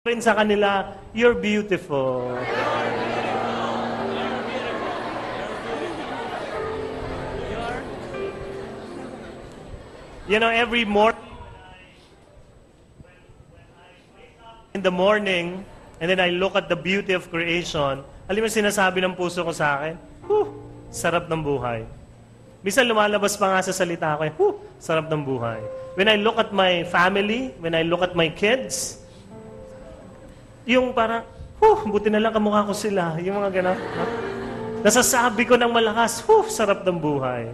rin sa kanila, you're beautiful. You know, every morning, when I wake up in the morning, and then I look at the beauty of creation, alam mo sinasabi ng puso ko sa akin, sarap ng buhay. Minsan lumalabas pa nga sa salita ko, sarap ng buhay. When I look at my family, when I look at my kids, yung parang, buti na lang kamukha ko sila. Yung mga gano'n. Nasasabi ko ng malakas, sarap ng buhay.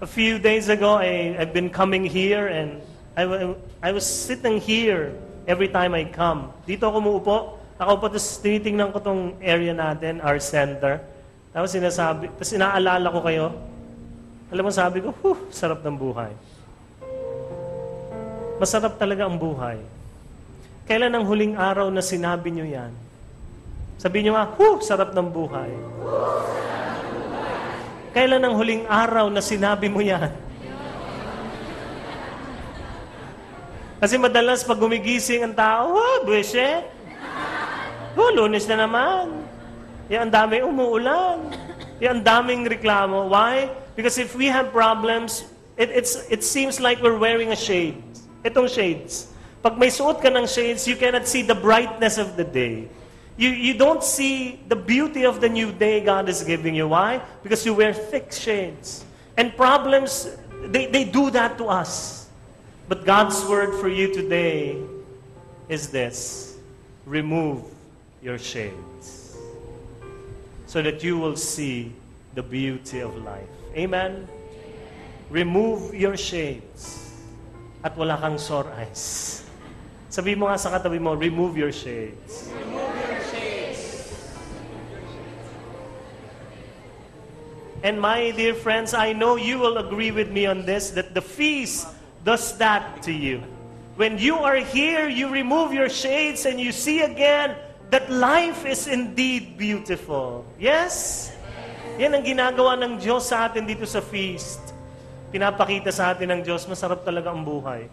A few days ago, I've been coming here and I was sitting here every time I come. Dito ako umuupo. Ako po, tapos tinitingnan ko tong area natin, our center. Tapos inaalala ko kayo. Alam mo, sabi ko, sarap ng buhay. Masarap talaga ang buhay. Kailan ang huling araw na sinabi nyo yan? Sabihin nyo nga, sarap ng buhay. Kailan ang huling araw na sinabi mo yan? Kasi madalas pag gumigising ang tao, buwisit. Lunes na naman. Yan, ang daming umuulan. Yan, ang daming reklamo. Why? Because if we have problems, it seems like we're wearing a shade. Itong shades. Pag may suot ka ng shades, you cannot see the brightness of the day. You don't see the beauty of the new day God is giving you. Why? Because you wear thick shades. And problems, they do that to us. But God's word for you today is this. Remove your shades. So that you will see the beauty of life. Amen? Remove your shades. At wala kang sore eyes. Sabi mo nga sa katabi mo, remove your shades. Remove your shades. And my dear friends, I know you will agree with me on this, that the feast does that to you. When you are here, you remove your shades and you see again that life is indeed beautiful. Yes? Yan ang ginagawa ng Diyos sa atin dito sa feast. Pinapakita sa atin ng Diyos, masarap talaga ang buhay.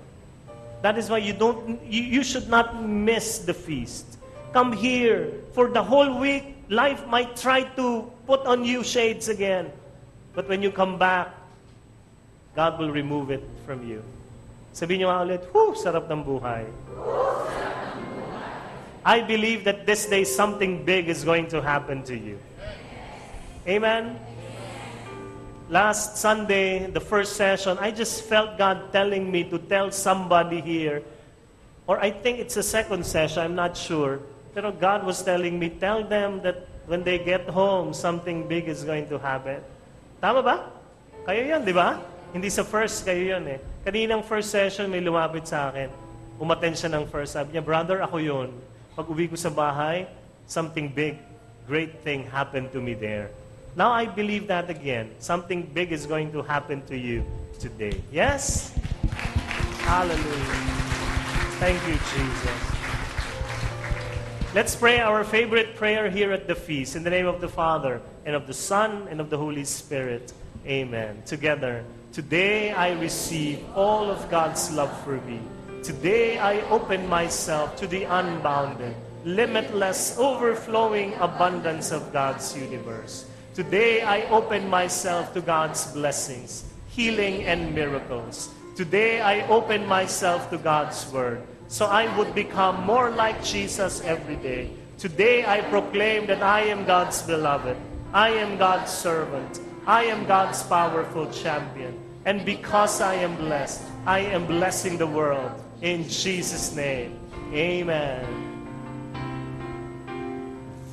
That is why you should not miss the feast. Come here. For the whole week, life might try to put on you shades again. But when you come back, God will remove it from you. Sabihin niyo nga ulit, sarap ng buhay. I believe that this day something big is going to happen to you. Amen? Last Sunday, the first session, I just felt God telling me to tell somebody here, or I think it's a second session, I'm not sure. Pero God was telling me, tell them that when they get home, something big is going to happen. Tama ba? Kayo yan, di ba? Hindi sa first, kayo yan eh. Kaninang first session, may lumapit sa akin. Umattend siya ng first. Sabi niya, brother, ako yun. Pag uwi ko sa bahay, something big, great thing happened to me there. Now I believe that again. Something big is going to happen to you today. Yes? Hallelujah. Thank you, Jesus. Let's pray our favorite prayer here at the feast. In the name of the Father, and of the Son, and of the Holy Spirit. Amen. Together. Today I receive all of God's love for me. Today I open myself to the unbounded, limitless, overflowing abundance of God's universe. Today, I open myself to God's blessings, healing, and miracles. Today, I open myself to God's word, so I would become more like Jesus every day. Today, I proclaim that I am God's beloved. I am God's servant. I am God's powerful champion. And because I am blessing the world. In Jesus' name, amen.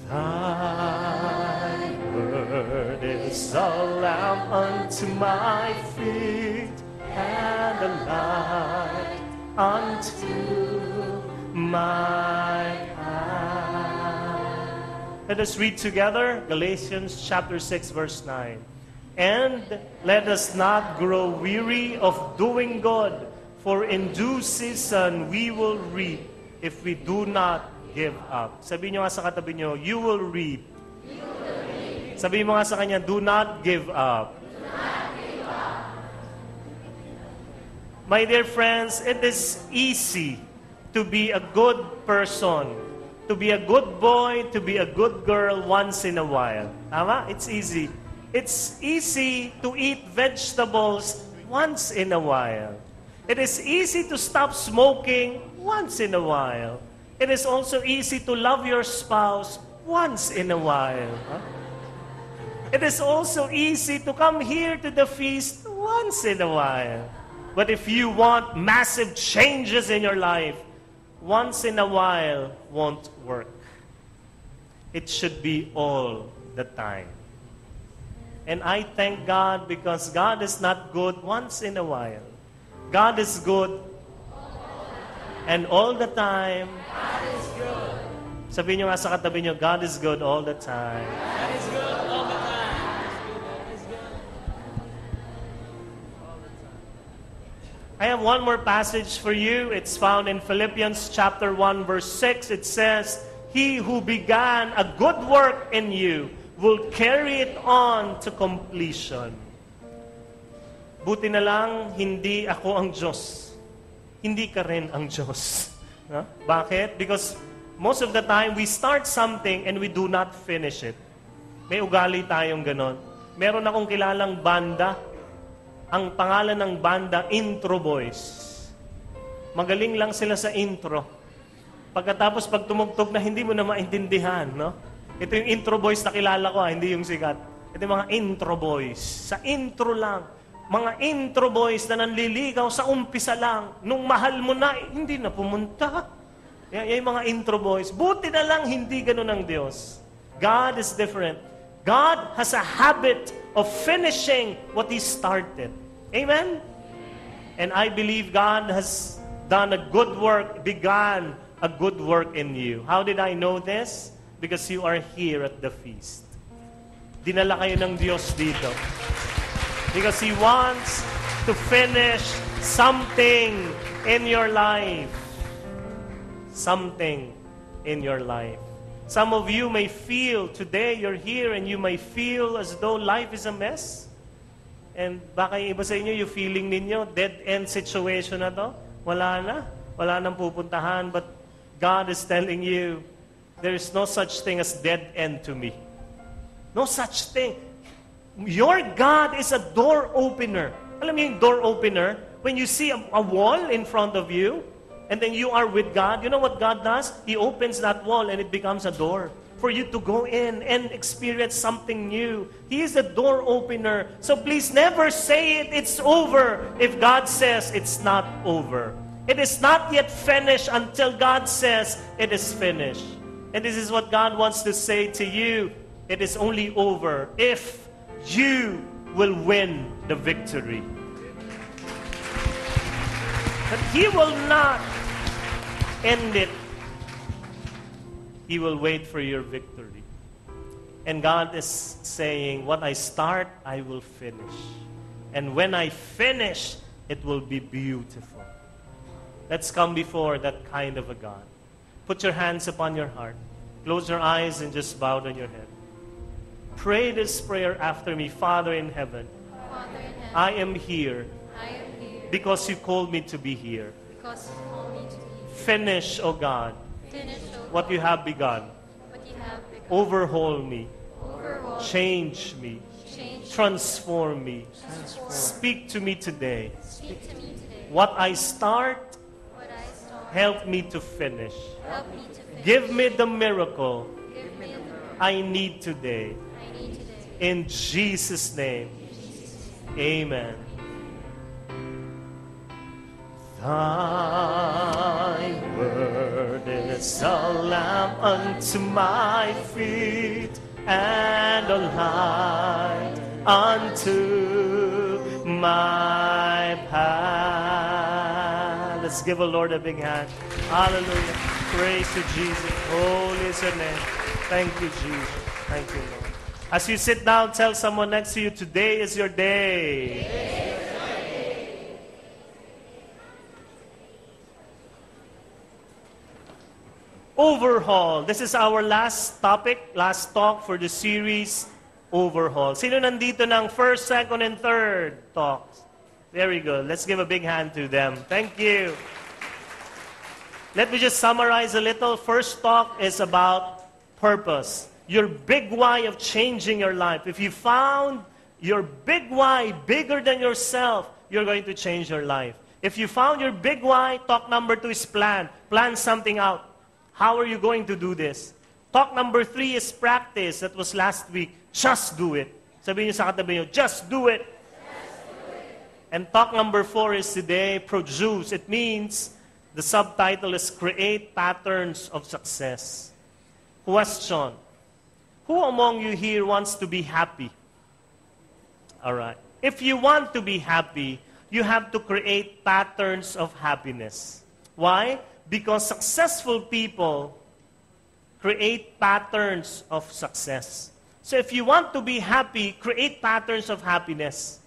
Thy word is a lamp unto my feet and a light unto my path. Let us read together Galatians chapter 6 verse 9. And let us not grow weary of doing good, for in due season we will reap if we do not give up. Sabihin nyo nga sa katabi nyo, you will reap. You will reap. Sabihin mo nga sa kanya, do not give up. Do not give up. My dear friends, it is easy to be a good person to be a good boy, to be a good girl once in a while. Tama? It's easy. It's easy to eat vegetables once in a while. It is easy to stop smoking once in a while. It is also easy to love your spouse once in a while. Huh? It is also easy to come here to the feast once in a while. But if you want massive changes in your life, once in a while won't work. It should be all the time. And I thank God because God is not good once in a while. God is good and all the time. God is good. Sabihin nyo nga sa katabi nyo, God is good all the time. God is good all the time. God is good. I have one more passage for you. It's found in Philippians chapter 1 verse 6. It says, He who began a good work in you will carry it on to completion. Buti na lang, hindi ako ang Diyos. Hindi ka rin ang Diyos. Huh? Bakit? Because most of the time, we start something and we do not finish it. May ugali tayong ganon. Meron akong kilalang banda. Ang pangalan ng banda, Intro Boys. Magaling lang sila sa intro. Pagkatapos, pag tumugtog na hindi mo na maintindihan, no? Ito yung Intro Boys na kilala ko, hindi yung sikat. Ito yung mga Intro Boys. Sa intro lang. Mga Intro Boys na nanliligaw sa umpisa lang. Nung mahal mo na, hindi na pumunta. Yan yung mga Intro Boys. Buti na lang, hindi ganun ang Diyos. God is different. God has a habit of finishing what He started. Amen? And I believe God has done a good work, began a good work in you. How did I know this? Because you are here at the feast. Dinala kayo ng Diyos dito. Because He wants to finish something in your life. Something in your life. Some of you may feel, today you're here and you may feel as though life is a mess. And baka yung iba sa inyo, yung feeling ninyo, dead-end situation na to. Wala na. Wala nang pupuntahan. But God is telling you, there is no such thing as dead end to me. No such thing. Your God is a door opener. Alam mo yung door opener? When you see a wall in front of you, and then you are with God, you know what God does? He opens that wall and it becomes a door for you to go in and experience something new. He is a door opener. So please never say it's over if God says it's not over. It is not yet finished until God says it is finished. And this is what God wants to say to you. It is only over if you will win the victory. But He will not end it. He will wait for your victory. And God is saying, what I start, I will finish. And when I finish, it will be beautiful. Let's come before that kind of a God. Put your hands upon your heart. Close your eyes and just bow down your head. Pray this prayer after me. Father in heaven, I am here because you called me to be here. Finish, O God, what you have begun. Overhaul me. Change me. Transform me. Speak to me today. What I start, help me to finish. Give me the miracle I need today. In Jesus' name, amen. Thy word is a lamp unto my feet and a light unto my path. Let's give the Lord a big hand. Hallelujah. Praise to Jesus. Holy is your name. Thank you, Jesus. Thank you, Lord. As you sit down, tell someone next to you, today is your day. Overhaul. This is our last topic, last talk for the series, Overhaul. Sino nandito ng first, second, and third talks? Very good. Let's give a big hand to them. Thank you. Let me just summarize a little. First talk is about purpose. Your big why of changing your life. If you found your big why bigger than yourself, you're going to change your life. If you found your big why, talk number 2 is plan. Plan something out. How are you going to do this? Talk number 3 is practice. That was last week. Just do it. Sabihin niyo sa katabi niyo, just do it. And talk number 4 is today, produce. It means, the subtitle is create patterns of success. Question. Who among you here wants to be happy? All right. If you want to be happy, you have to create patterns of happiness. Why? Because successful people create patterns of success. So if you want to be happy, create patterns of happiness.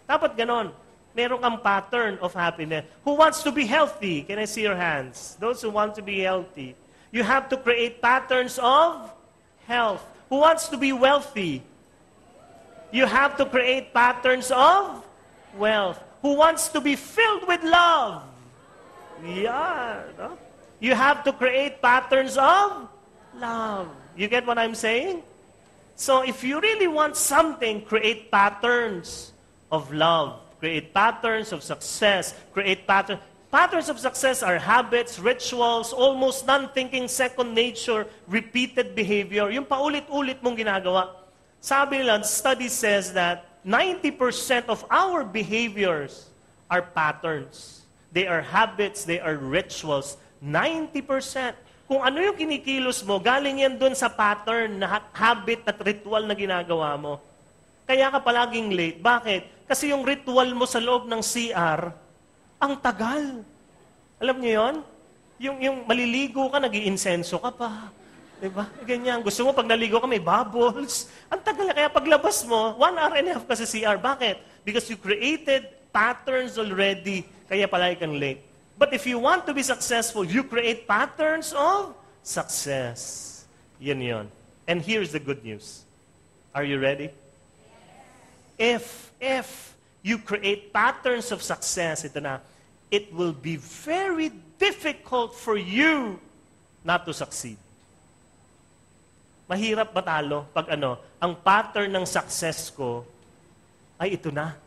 Dapat ganon. Meron kang pattern of happiness. Who wants to be healthy? Can I see your hands? Those who want to be healthy. You have to create patterns of health. Who wants to be wealthy? You have to create patterns of wealth. Who wants to be filled with love? Yeah. No? You have to create patterns of love. You get what I'm saying? So if you really want something, create patterns of love. Create patterns of success. Create patterns. Patterns of success are habits, rituals, almost non-thinking second nature, repeated behavior. Yung paulit-ulit mong ginagawa. Sabi nila, the study says that 90% of our behaviors are patterns. They are habits, they are rituals. 90%. Kung ano yung kinikilos mo, galing yan dun sa pattern na habit at ritual na ginagawa mo. Kaya ka palaging late. Bakit? Kasi yung ritual mo sa loob ng CR, ang tagal. Alam niyo yon? Yung maliligo ka, nag-iinsenso ka pa. Diba? Ganyan. Gusto mo pag naligo ka, may bubbles. Ang tagal. Kaya paglabas mo, 1 hour and a half ka sa CR. Bakit? Because you created patterns already. Kaya palagi kang late. But if you want to be successful, you create patterns of success. Yan yon. And here's the good news. Are you ready? If you create patterns of success, ito na, it will be very difficult for you not to succeed. Mahirap matalo pag ang pattern ng success ko ay ito na.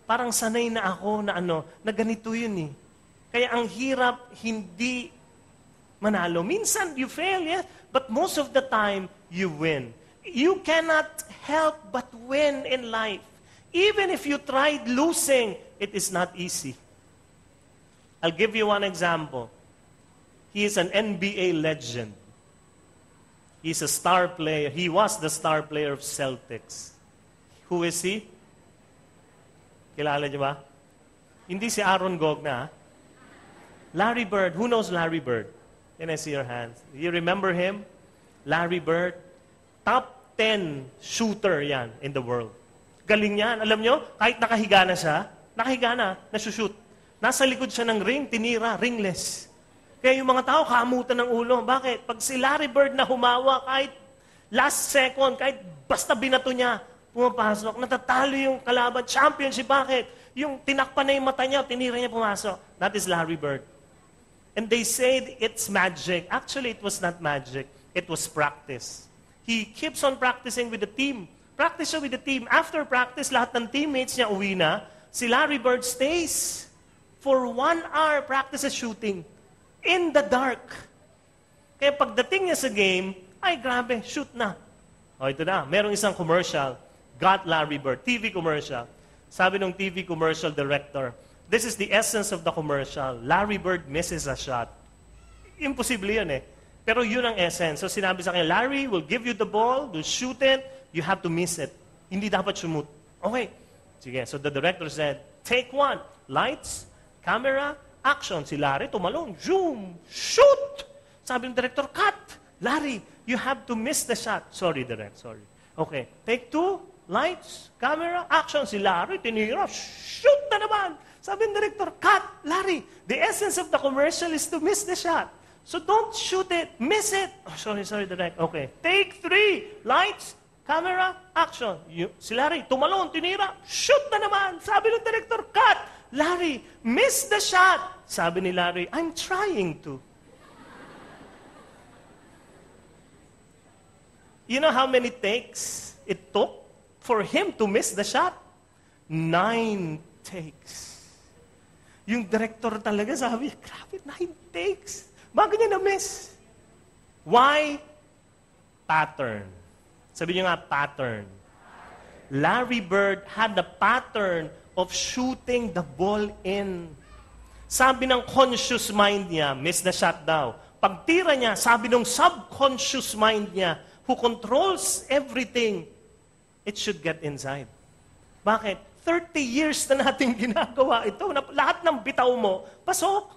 Parang sanay na ako na ganito yun eh. Kaya ang hirap hindi manalo. Minsan you fail, yes, but most of the time you win. You cannot help but win in life. Even if you tried losing, it is not easy. I'll give you one example. He is an NBA legend. He's a star player. He was the star player of Celtics. Who is he? Kilala niyo ba? Hindi si Aaron Gogna. Larry Bird. Who knows Larry Bird? Can I see your hands? You remember him? Larry Bird. Top 10 shooter yan in the world. Galing yan. Alam nyo, kahit nakahiga na siya, nasushoot. Nasa likod siya ng ring, tinira, ringless. Kaya yung mga tao, kaamutan ng ulo. Bakit? Pag si Larry Bird na humawa, kahit last second, kahit basta binato niya, pumapasok, natatalo yung kalaban, championship. Bakit? Yung tinakpan na yung mata niya, tinira niya, pumasok. That is Larry Bird. And they said it's magic. Actually, it was not magic. It was practice. He keeps on practicing with the team. Practice siya with the team. After practice, lahat ng teammates niya uwi na. Si Larry Bird stays for 1 hour practices shooting in the dark. Kaya pagdating niya sa game, ay grabe, shoot na. O ito na, merong isang commercial, Got Larry Bird, TV commercial. Sabi ng TV commercial director, this is the essence of the commercial. Larry Bird misses a shot. Imposible yun eh. Pero yun ang essence. So sinabi sa kanya, Larry will give you the ball, will shoot it, you have to miss it. Hindi dapat sumut. Okay. Sige. So the director said, take 1. Lights, camera, action. Si Larry tumalon. Zoom. Shoot! Sabi ng director, cut! Larry, you have to miss the shot. Sorry, direct. Sorry. Okay. Take 2. Lights, camera, action. Si Larry, tinira. Shoot na naman! Sabi ng director, cut! Larry, the essence of the commercial is to miss the shot. So don't shoot it. Miss it. Oh, sorry, direct. Okay. Take 3. Lights, camera, action. Si Larry, tumalon, tinira, shoot na naman. Sabi ng director, cut! Larry, miss the shot. Sabi ni Larry, I'm trying to. You know how many takes it took for him to miss the shot? 9 takes. Yung director talaga sabi, grabe, 9 takes. Bago niya na-miss. Why? Pattern. Sabi niyo nga, pattern. Larry Bird had a pattern of shooting the ball in. Sabi ng conscious mind niya, miss the shot daw. Pagtira niya, sabi ng subconscious mind niya, who controls everything, it should get inside. Bakit? 30 years na natin ginagawa ito. Lahat ng bitaw mo, pasok.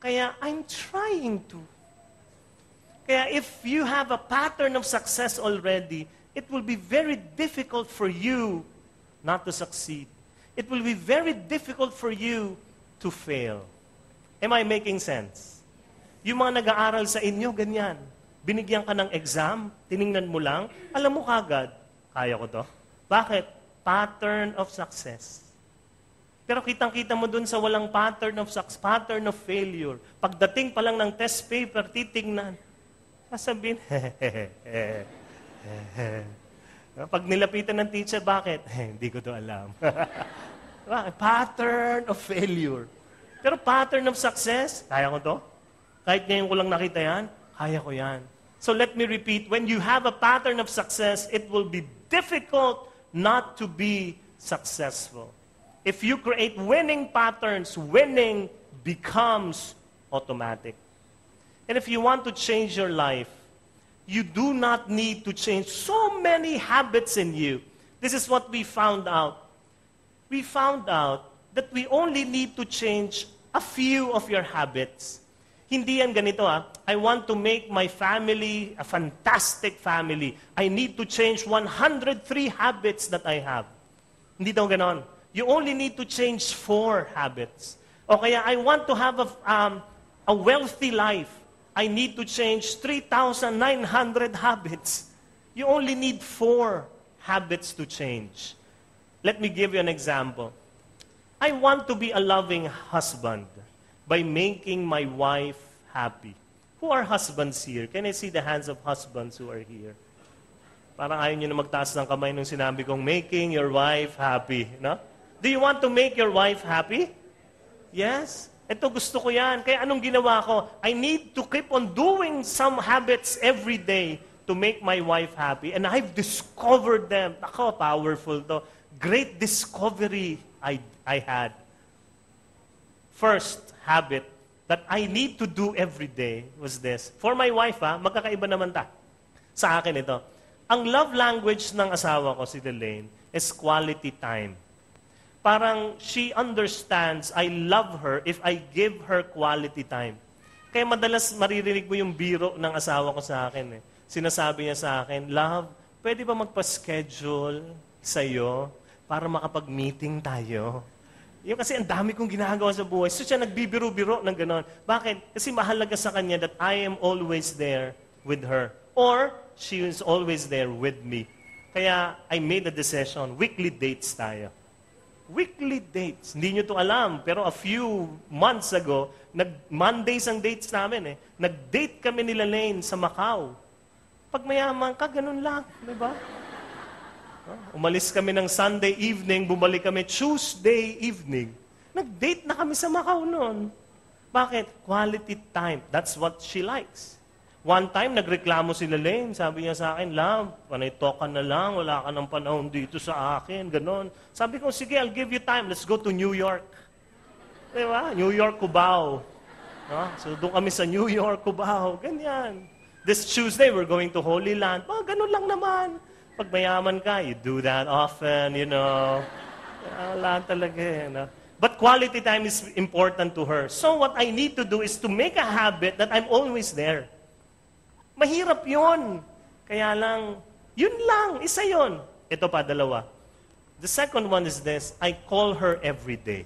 Kaya, I'm trying to. Kaya if you have a pattern of success already, it will be very difficult for you not to succeed. It will be very difficult for you to fail. Am I making sense? Yung mga nag-aaral sa inyo, ganyan. Binigyan ka ng exam, tiningnan mo lang, alam mo kagad, kaya ko to. Bakit? Pattern of success. Pero kitang-kita mo dun sa walang pattern of success, pattern of failure. Pagdating pa lang ng test paper, titingnan, sasabihin, pag nilapitan ng teacher, bakit? Hindi ko to alam. Pattern of failure. Pero pattern of success, kaya ko to. Kahit ngayon ko lang nakita yan, kaya ko yan. So let me repeat, when you have a pattern of success, it will be difficult not to be successful. If you create winning patterns, winning becomes automatic. And if you want to change your life, you do not need to change so many habits in you. This is what we found out. We found out that we only need to change a few of your habits. Hindi yan ganito I want to make my family a fantastic family. I need to change 103 habits that I have. Hindi daw ganon. You only need to change 4 habits. O kaya, I want to have a wealthy life. I need to change 3,900 habits. You only need 4 habits to change. Let me give you an example. I want to be a loving husband by making my wife happy. Who are husbands here? Can I see the hands of husbands who are here? Parang ayaw nyo na magtaas ng kamay nung sinabi kong making your wife happy. No? Do you want to make your wife happy? Yes. Ito gusto ko yan. Kaya anong ginawa ko? I need to keep on doing some habits every day to make my wife happy. And I've discovered them. Ako, powerful to. Great discovery I had. First habit that I need to do every day was this. For my wife, magkakaiba naman ta. Sa akin ito. Ang love language ng asawa ko, si Elaine, is quality time. Parang she understands I love her if I give her quality time. Kaya madalas maririnig mo yung biro ng asawa ko sa akin. Sinasabi niya sa akin, love, pwede ba magpa-schedule sa'yo para makapag-meeting tayo? Yung kasi ang dami kong ginagawa sa buhay. So siya nagbibiro-biro ng ganon. Bakit? Kasi mahalaga sa kanya that I am always there with her. Or, she is always there with me. Kaya, I made a decision. Weekly dates tayo. Weekly dates. Hindi nyo to alam. Pero a few months ago, Mondays ang dates namin Nag-date kami nila Lane sa Macau. Pag mayaman ka, ganun lang. Diba? Umalis kami ng Sunday evening, bumalik kami Tuesday evening. Nag-date na kami sa Macau noon. Bakit? Quality time. That's what she likes. One time, nagreklamo si Lane. Sabi niya sa akin, love, panay-talk ka na lang, wala ka ng panahon dito sa akin, ganon. Sabi ko, sige, I'll give you time. Let's go to New York. Diba? New York, Cubao. No? So, doon kami sa New York, Cubao. Ganyan. This Tuesday, we're going to Holy Land. Ganon lang naman. Pag mayaman ka, you do that often, you know. Wala talaga, But quality time is important to her. So what I need to do is to make a habit that I'm always there. Mahirap yun. Kaya lang, yun lang, isa yun. Ito pa, dalawa. The second one is this, I call her every day.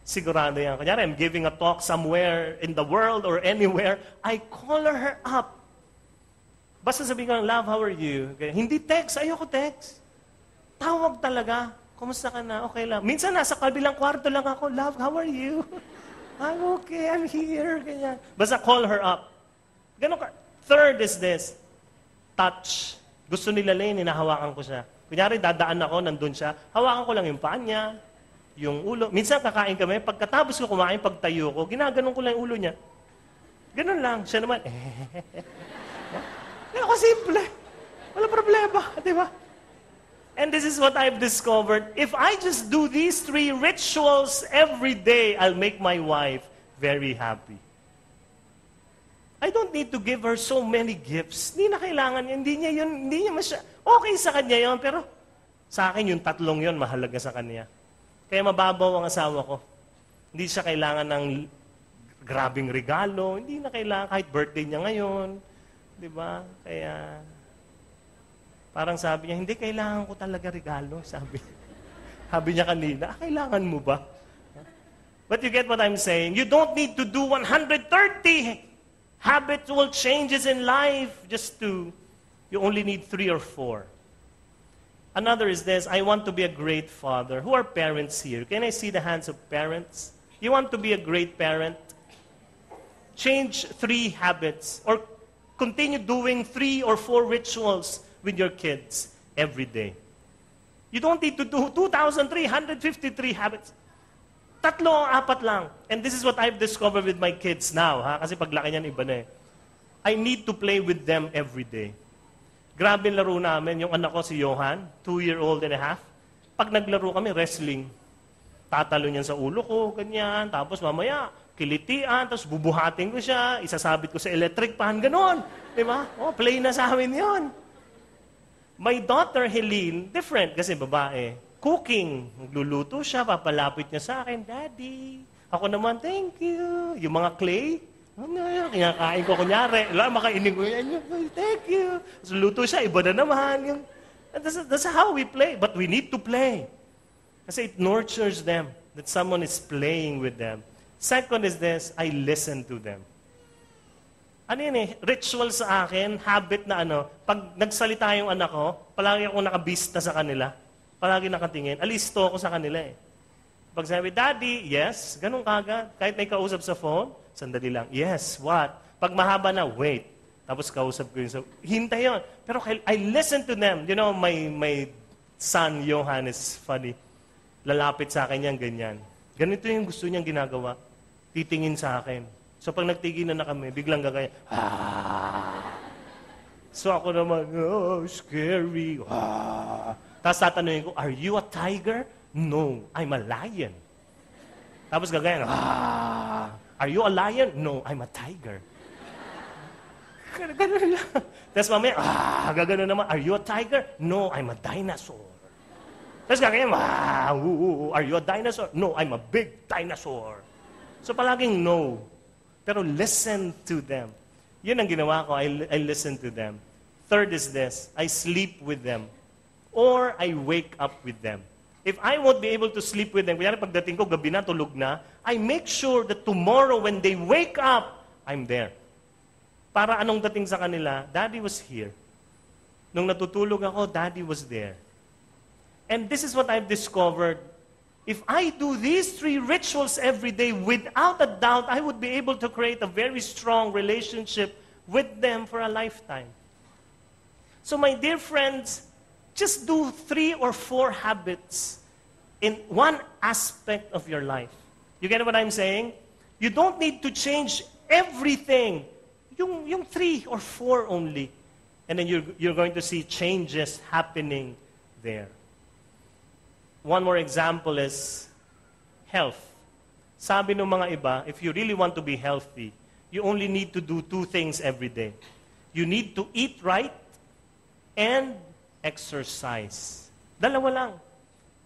Sigurado yan. Kanyari, I'm giving a talk somewhere in the world or anywhere, I call her up. Basta sabihin ko, love, how are you? Okay. Hindi text, ayoko text. Tawag talaga. Kumusta ka na? Okay lang. Minsan nasa kabilang kwarto lang ako, love, how are you? I'm okay, I'm here. Ganyan. Basta call her up. Ganun ka. Third is this, touch. Gusto nila Lane, hinahawakan ko siya. Kunyari, dadaan ako, nandun siya, hawakan ko lang yung paa niya, yung ulo. Minsan kakain kami, pagkatapos ko kumain, pagtayo ko, ginaganon ko lang yung ulo niya. Ganun lang. Siya naman, ako simple. Wala problema, di ba? And this is what I've discovered. If I just do these 3 rituals every day, I'll make my wife very happy. I don't need to give her so many gifts. Hindi na kailangan yan. Hindi niya okay sa kanya yon, pero sa akin yung 3 yon mahalaga sa kanya. Kaya mababaw ang asawa ko. Hindi siya kailangan ng grabing regalo. Hindi na kailangan kahit birthday niya ngayon. Di ba? Kaya parang sabi niya, hindi kailangan ko talaga regalo, sabi niya kanina, kailangan mo ba? But you get what I'm saying? You don't need to do 130 habitual changes in life you only need 3 or 4. Another is this, I want to be a great father. Who are parents here? Can I see the hands of parents? You want to be a great parent? Change 3 habits or continue doing 3 or 4 rituals with your kids every day. You don't need to do 2,353 habits. 3 o 4 lang. And this is what I've discovered with my kids now. Kasi paglaki niyan, iba na eh. I need to play with them every day. Grabe laro namin. Yung anak ko si Johan, 2-year-old and a half. Pag naglaro kami, wrestling. Tatalo niyan sa ulo ko, ganyan. Tapos mamaya, kilitian, tapos bubuhatin ko siya, isasabit ko sa electric pan, ganon. Diba? Play na sa amin yon. My daughter, Helene, different kasi babae. Cooking. Magluluto siya, papalapit niya sa akin, Daddy. Ako naman, thank you. Yung mga clay, kinakain ko kunyari. Makainin ko yan. Thank you. So, luto siya, iba na naman. That's how we play. But we need to play. Kasi it nurtures them that someone is playing with them. Second is this, I listen to them. Ano yun ritual sa akin, habit na pag nagsalita yung anak ko, palagi akong nakabista sa kanila, palagi nakatingin, alisto ako sa kanila eh. Pag sabi, Daddy, yes, ganun kagad. Kahit may kausap sa phone, sandali lang, yes, what? Pag mahaba na, wait. Tapos kausap ko yun, hintay yun. Pero I listen to them. You know, my son, Johan, is funny. Lalapit sa akin yan, ganyan. Ganito yung gusto niyang ginagawa. Titingin sa akin. So pag nagtiginan na kami, biglang gagaya, So ako naman, scary. Tapos tatanungin ko, are you a tiger? No, I'm a lion. Tapos gagaya, are you a lion? No, I'm a tiger. Ganun lang. Tapos mamaya, gagano naman, are you a tiger? No, I'm a dinosaur. Tapos gagaya, are you a dinosaur? No, I'm a big dinosaur. So palaging no. Pero listen to them. Yun ang ginawa ko, I listen to them. Third is this, I sleep with them. Or I wake up with them. If I won't be able to sleep with them, kunyari pagdating ko, gabi na, tulog na, I make sure that tomorrow when they wake up, I'm there. Para anong dating sa kanila, Daddy was here. Nung natutulog ako, Daddy was there. And this is what I've discovered. If I do these 3 rituals every day, without a doubt, I would be able to create a very strong relationship with them for a lifetime. So my dear friends, just do 3 or 4 habits in one aspect of your life. You get what I'm saying? You don't need to change everything. Yung 3 or 4 only. And then you're going to see changes happening there. One more example is health. Sabi ng mga iba, if you really want to be healthy, you only need to do 2 things every day. You need to eat right and exercise. 2 lang.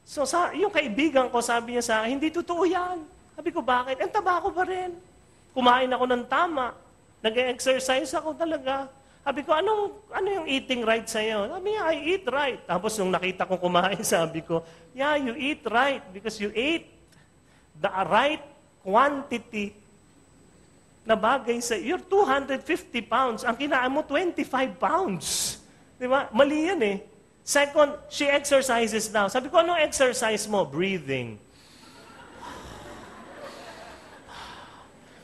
So yung kaibigan ko, sabi niya sa akin, hindi totoo yan. Sabi ko, bakit? Ang taba ko pa rin. Kumain ako ng tama. Nag-exercise ako talaga. Sabi ko, ano yung eating right sa'yo? Sabi niya, I eat right. Tapos nung nakita ko kumain, sabi ko, yeah, you eat right because you ate the right quantity na bagay sa you're 250 pounds. Ang kinaan mo, 25 pounds. Di ba? Mali yan eh. Second, she exercises now. Sabi ko, anong exercise mo? Breathing.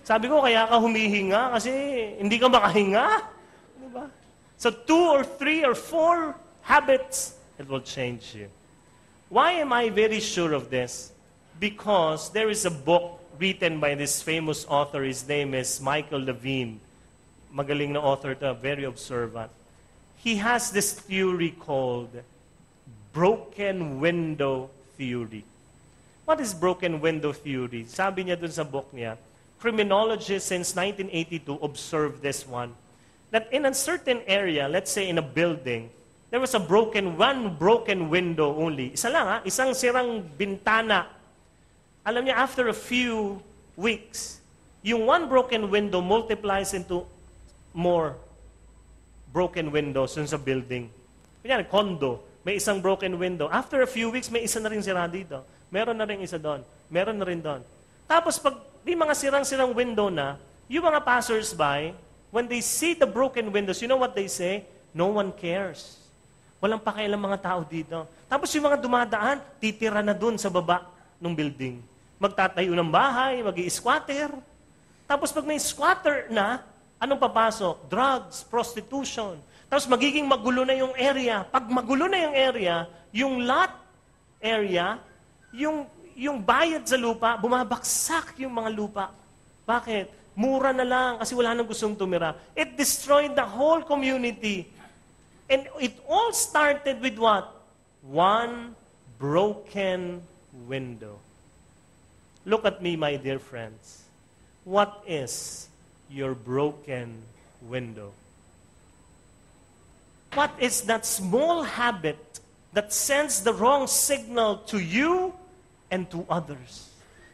Sabi ko, kaya ka humihinga kasi hindi ka makahinga. Diba? So 2 or 3 or 4 habits, it will change you. Why am I very sure of this? Because there is a book written by this famous author. His name is Michael Levine. Magaling na author to, very observant. He has this theory called broken window theory. What is broken window theory? Sabi niya dun sa book niya, criminologists since 1982 observed this one. That in a certain area, let's say in a building, there was one broken window only. Isa lang isang sirang bintana. Alam niya, after a few weeks, yung one broken window multiplies into more broken windows dun sa building. Kunyari, condo, may isang broken window. After a few weeks, may isa na rin sira dito. Meron na rin isa doon. Meron na rin doon. Tapos pag di mga sirang-sirang window na, yung mga passers-by, when they see the broken windows, you know what they say? No one cares. Walang pakialam mga tao dito. Tapos yung mga dumadaan, titira na doon sa baba ng building. Magtatayo ng bahay, mag-i-squatter. Tapos pag may squatter na, anong papasok? Drugs, prostitution. Tapos magiging magulo na yung area. Pag magulo na yung area, yung lot area, yung bayad sa lupa, bumabaksak yung mga lupa. Bakit? Mura na lang kasi wala nang gustong tumira. It destroyed the whole community. And it all started with what? One broken window. Look at me, my dear friends. What is your broken window? What is that small habit that sends the wrong signal to you and to others?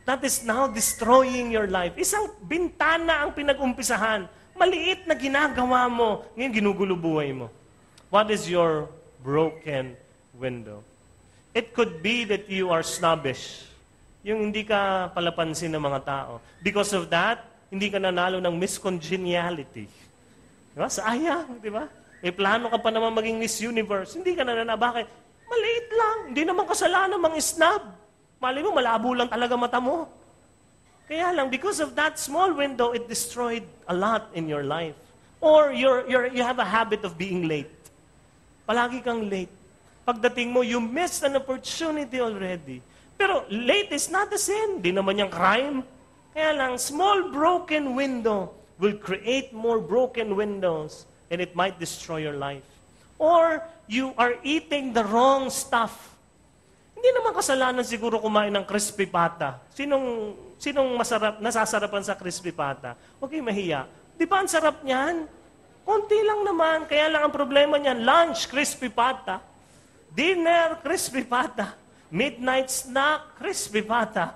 That is now destroying your life. Isang bintana ang pinag-umpisahan. Maliit na ginagawa mo. Ngayon, ginugulo buhay mo. What is your broken window? It could be that you are snobbish. Yung hindi ka palapansin ng mga tao. Because of that, hindi ka nanalo ng Miss Congeniality. Diba? Sayang, di ba? May plano ka pa naman maging Miss Universe. Hindi ka nanana. Bakit? Maliit lang. Hindi naman kasalanan mga snob. Mali mo, malabo lang talaga mata mo. Kaya lang, because of that small window, it destroyed a lot in your life. Or you have a habit of being late. Palagi kang late. Pagdating mo, you missed an opportunity already. Pero late is not a sin. Di naman yung crime. Kaya lang, small broken window will create more broken windows and it might destroy your life. Or you are eating the wrong stuff. Hindi naman kasalanan siguro kumain ng crispy pata. Sinong nasasarapan sa crispy pata? Okay, mahiya. Di ba ang sarap niyan? Konti lang naman. Kaya lang ang problema niyan, lunch, crispy pata. Dinner, crispy pata. Midnight snack, crispy pata.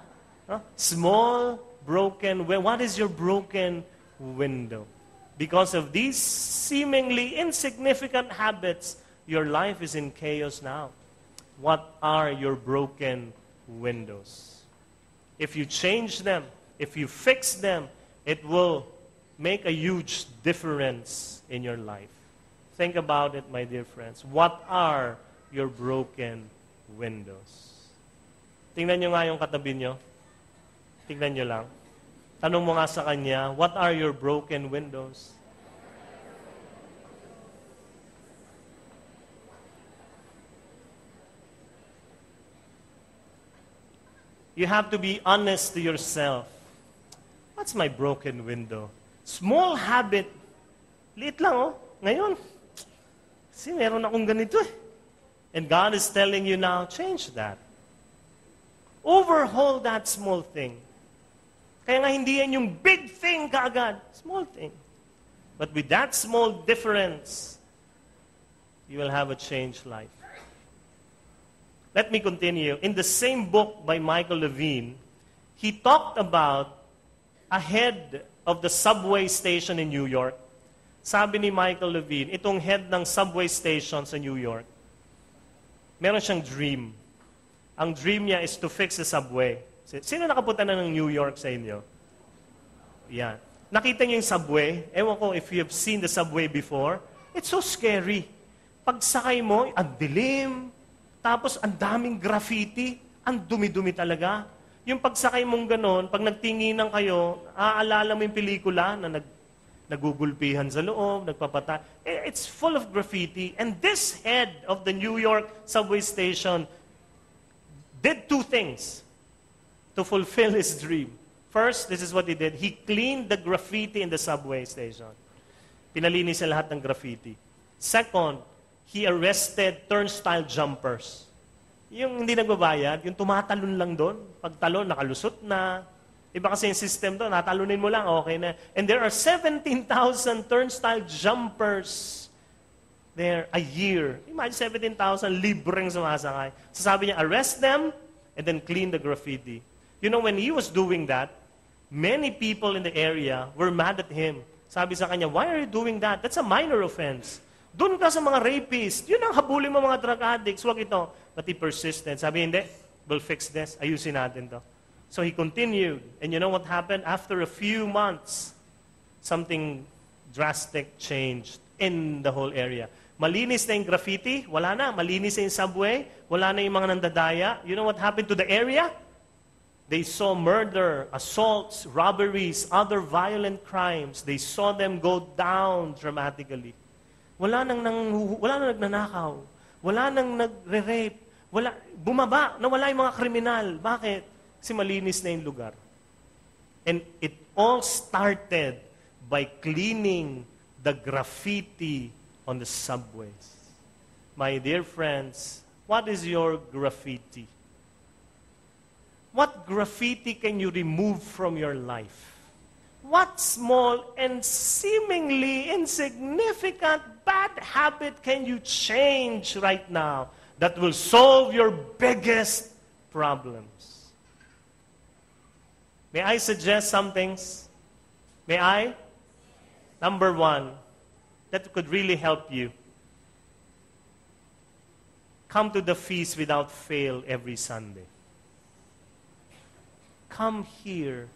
Small, broken window. What is your broken window? Because of these seemingly insignificant habits, your life is in chaos now. What are your broken windows? If you change them, if you fix them, it will make a huge difference in your life. Think about it, my dear friends. What are your broken windows? Tingnan nyo nga yung katabi nyo. Tingnan nyo lang. Tanong mo nga sa kanya, what are your broken windows? You have to be honest to yourself. What's my broken window? Small habit. Liit lang, oh. Ngayon, kasi meron akong ganito eh. And God is telling you now, change that. Overhaul that small thing. Kaya nga hindi yan yung big thing kaagad. Small thing. But with that small difference, you will have a changed life. Let me continue. In the same book by Michael Levine, he talked about a head of the subway station in New York. Sabi ni Michael Levine, itong head ng subway station sa New York, meron siyang dream. Ang dream niya is to fix the subway. Sino nakapunta na ng New York sa inyo? Yan. Nakita niyo yung subway? Ewan ko if you have seen the subway before. It's so scary. Pagsakay mo, ang dilim. Tapos ang daming graffiti. Ang dumi-dumi talaga. Yung pagsakay mong ganon, pag nagtinginan kayo, aalala mo yung pelikula na nagugulpihan sa loob, nagpapatay. It's full of graffiti. And this head of the New York subway station did two things to fulfill his dream. First, this is what he did. He cleaned the graffiti in the subway station. Pinalinis niya lahat ng graffiti. Second, he arrested turnstile jumpers. Yung hindi nagbabayad, yung tumatalon lang doon. Pag talon, nakalusot na. Iba kasi yung system doon, natalunin mo lang, okay na. And there are 17,000 turnstile jumpers there a year. Imagine 17,000 libreng sumasakay. So sabi niya, arrest them and then clean the graffiti. You know, when he was doing that, many people in the area were mad at him. Sabi sa kanya, why are you doing that? That's a minor offense. Doon ka sa mga rapists. Yun ang habulin mo mga drug addicts. Huwag ito. But he persisted. Sabi, hindi, we'll fix this. Ayusin natin to. So he continued. And you know what happened? After a few months, something drastic changed in the whole area. Malinis na yung graffiti, wala na. Malinis na yung subway, wala na yung mga nandadaya. You know what happened to the area? They saw murder, assaults, robberies, other violent crimes. They saw them go down dramatically. Wala nang nagnanakaw. Wala nang nagre-rape. Bumaba, nawala yung mga kriminal. Bakit? Kasi malinis na yung lugar. And it all started by cleaning the graffiti on the subways. My dear friends, what is your graffiti? What graffiti can you remove from your life? What small and seemingly insignificant bad habit can you change right now that will solve your biggest problems? May I suggest some things? May I? Number one, that could really help you. Come to the feast without fail every Sunday. Come here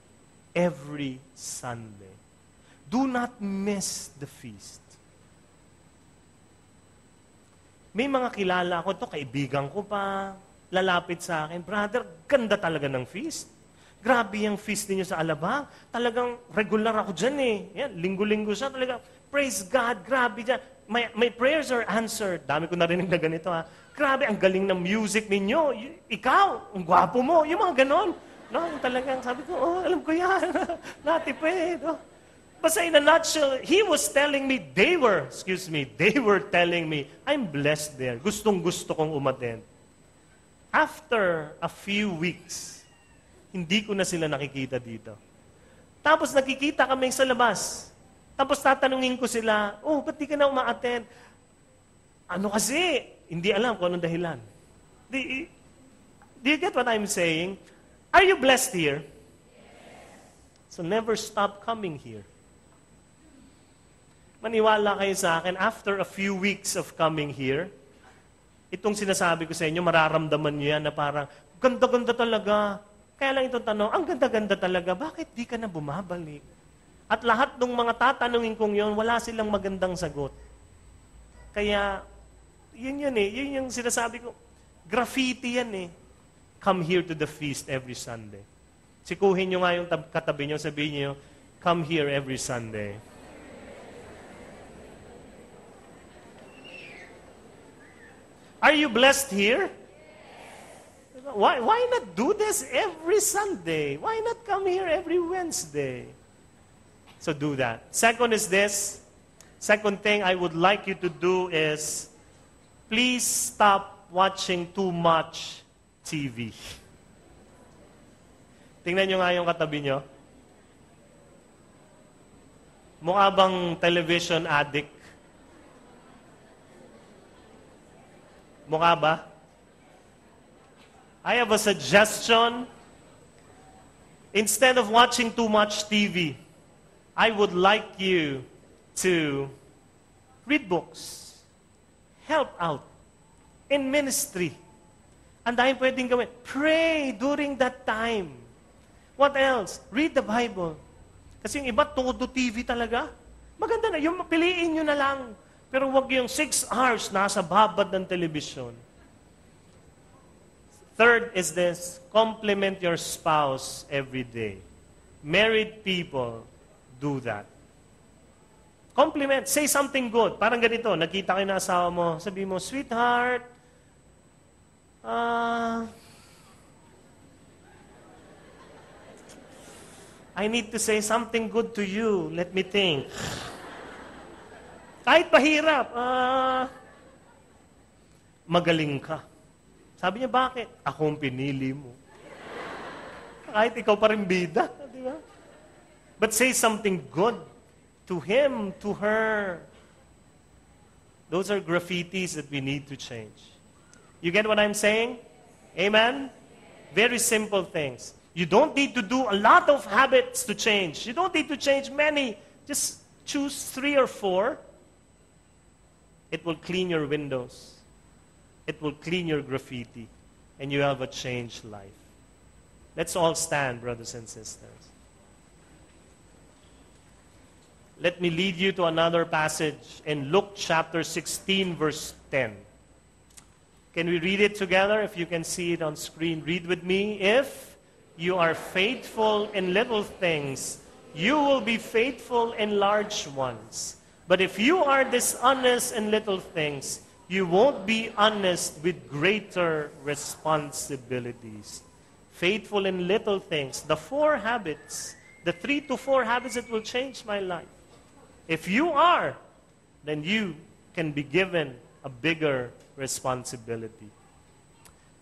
every Sunday. Do not miss the feast. May mga kilala ako, kaibigan ko pa, lalapit sa akin, brother, ganda talaga ng feast. Grabe yung feast ninyo sa Alabang. Talagang regular ako dyan eh. Yan, linggo-linggo siya. Talagang, praise God, grabe dyan. My prayers are answered. Dami ko narinig na ganito ha. Grabe, ang galing ng music ninyo. Ikaw, ang gwapo mo. Yung mga ganon. No, talagang sabi ko, alam ko yan. Natipid. Oh. Basta in a nutshell, he was telling me, they were telling me, I'm blessed there. Gustong-gusto kong umattend. After a few weeks, hindi ko na sila nakikita dito. Tapos nakikita kami sa labas. Tapos tatanungin ko sila, ba't di ka na uma-attend? Ano kasi? Hindi alam kung anong dahilan. Do you get what I'm saying? Are you blessed here? So never stop coming here. Maniwala kayo sa akin, after a few weeks of coming here, itong sinasabi ko sa inyo, mararamdaman niyo yan na parang, ganda-ganda talaga. Kaya lang itong tanong, ang ganda-ganda talaga, bakit di ka na bumabalik? At lahat ng mga tatanungin kong yon, wala silang magandang sagot. Kaya, yun eh. Yun yung sinasabi ko. Graffiti yan eh. Come here to the feast every Sunday. Sikuhin nyo nga yung katabi nyo, sabihin nyo, come here every Sunday. Are you blessed here? Why not do this every Sunday? Why not come here every Wednesday? So do that. Second is this. Second thing I would like you to do is, please stop watching too much TV. Tingnan nyo nga yung katabi nyo. Mukha bang television addict? Mukha ba? I have a suggestion. Instead of watching too much TV, I would like you to read books. Help out in ministry. Ang dahil pwedeng gawin. Pray during that time. What else? Read the Bible. Kasi yung iba, todo TV talaga. Maganda na. Yung piliin nyo na lang. Pero wag yung 6 hours nasa babad ng television. Third is this. Compliment your spouse every day. Married people, do that. Compliment. Say something good. Parang ganito, nakita kayo na asawa mo, sabi mo, sweetheart, I need to say something good to you. Let me think. Kahit pahirap, magaling ka. Sabi niya, bakit? Ako ang pinili mo. Kahit ikaw pa rin bida. Di ba? But say something good to him, to her. Those are graffitis that we need to change. You get what I'm saying? Amen? Very simple things. You don't need to do a lot of habits to change. You don't need to change many. Just choose 3 or 4. It will clean your windows. It will clean your graffiti. And you have a changed life. Let's all stand, brothers and sisters. Let me lead you to another passage in Luke chapter 16, verse 10. Can we read it together? If you can see it on screen, read with me. If you are faithful in little things, you will be faithful in large ones. But if you are dishonest in little things, you won't be honest with greater responsibilities. Faithful in little things. The 4 habits, the 3 to 4 habits that will change my life. If you are, then you can be given a bigger responsibility.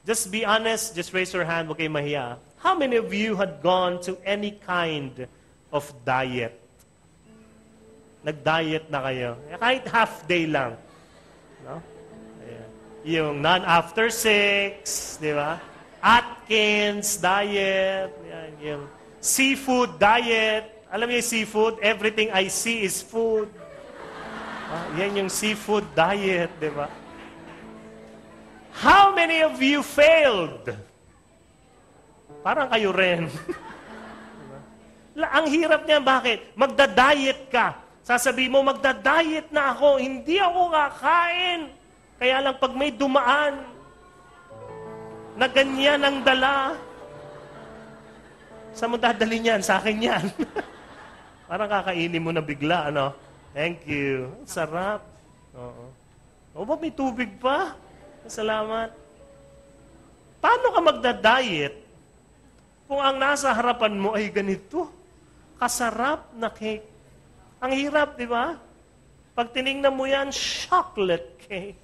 Just be honest, just raise your hand, okay, mahiya. How many of you had gone to any kind of diet? Nag-diet na kayo. Kahit half day lang. No? Ayan. Yung non-after 6, di ba? Atkins diet. Ayan. Yung seafood diet. Alam niyo yung seafood? Everything I see is food. Yan yung seafood diet, di ba? How many of you failed? Parang kayo rin. Ang hirap niya, bakit? Magda-diet ka. Sasabihin mo, magda-diet na ako. Hindi ako kakain. Kaya lang pag may dumaan, na ganyan ang dala, saan mo dadalhin yan? Sa akin yan. Parang kakainin mo na bigla, ano? Thank you. Sarap. Oo. O ba, may tubig pa? Salamat. Paano ka magda-diet kung ang nasa harapan mo ay ganito? Kasarap na cake. Ang hirap, di ba? Pag tinignan mo yan, chocolate cake.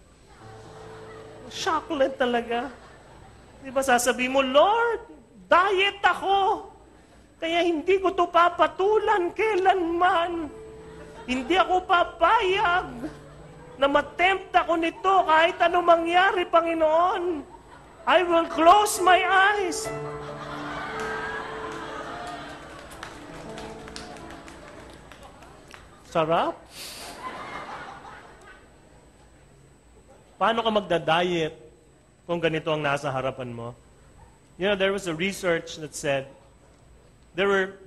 Chocolate talaga. Di ba sasabihin mo, Lord, diet ako. Kaya hindi ko to papatulan kailanman. Hindi ako papayag na matempt ako nito kahit ano mangyari, Panginoon. I will close my eyes. Sarap. Paano ka magda-diet kung ganito ang nasa harapan mo? You know, there was a research that said, there were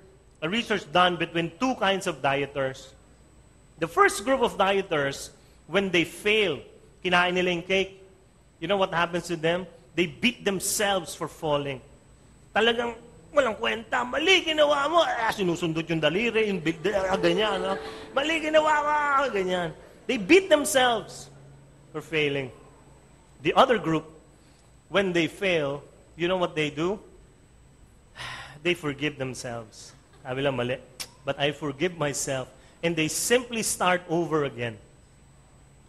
a research done between 2 kinds of dieters. The first group of dieters, when they fail, kinain nila yung cake, you know what happens to them? They beat themselves for falling. Talagang walang kwenta. Mali ginawa mo. Sinusundot yung daliri, yung ganyan. No? Mali ginawa mo. Ganyan. They beat themselves for failing. The other group, when they fail, you know what they do? They forgive themselves. Sabi lang, mali. But I forgive myself. And they simply start over again.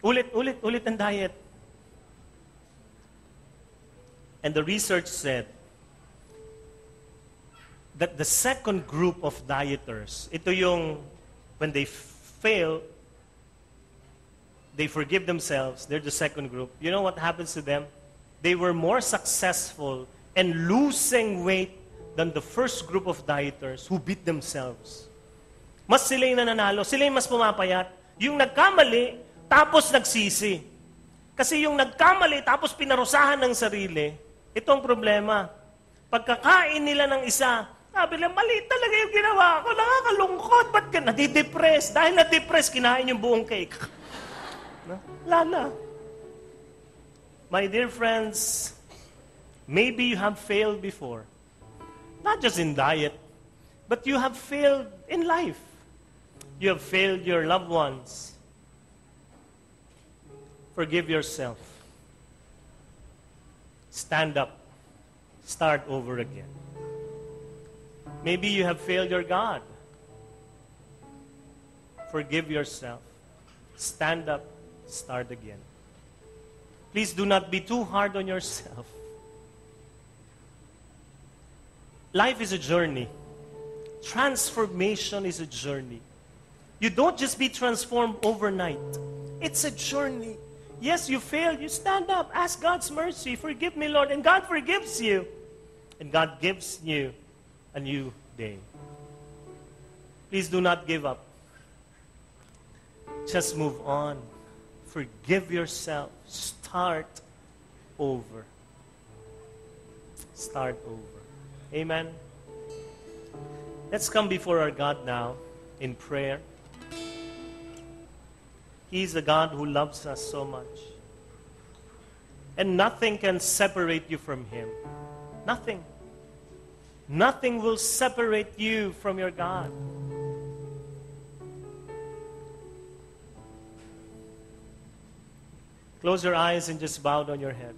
Ulit ang diet. And the research said that the second group of dieters, ito yung, when they fail, they forgive themselves. They're the second group. You know what happens to them? They were more successful in losing weight than the first group of dieters who beat themselves. Mas sila yung nananalo. Sila yung mas pumapayat. Yung nagkamali, tapos nagsisi. Kasi yung nagkamali, tapos pinarusahan ng sarili, ito ang problema. Pagkakain nila ng isa, sabi lang, mali talaga yung ginawa ko. Nakakalungkot. Ba't ka nadidepress? Dahil nadidepress, kinain yung buong cake. Lala. My dear friends, maybe you have failed before. Not just in diet, but you have failed in life. You have failed your loved ones. Forgive yourself. Stand up. Start over again. Maybe you have failed your God. Forgive yourself. Stand up. Start again. Please do not be too hard on yourself. Life is a journey. Transformation is a journey. You don't just be transformed overnight. It's a journey. Yes, you failed. You stand up. Ask God's mercy. Forgive me, Lord. And God forgives you. And God gives you a new day. Please do not give up. Just move on. Forgive yourself. Start over. Start over. Amen. Let's come before our God now in prayer. He's a God who loves us so much. And nothing can separate you from Him. Nothing. Nothing will separate you from your God. Close your eyes and just bow down your head.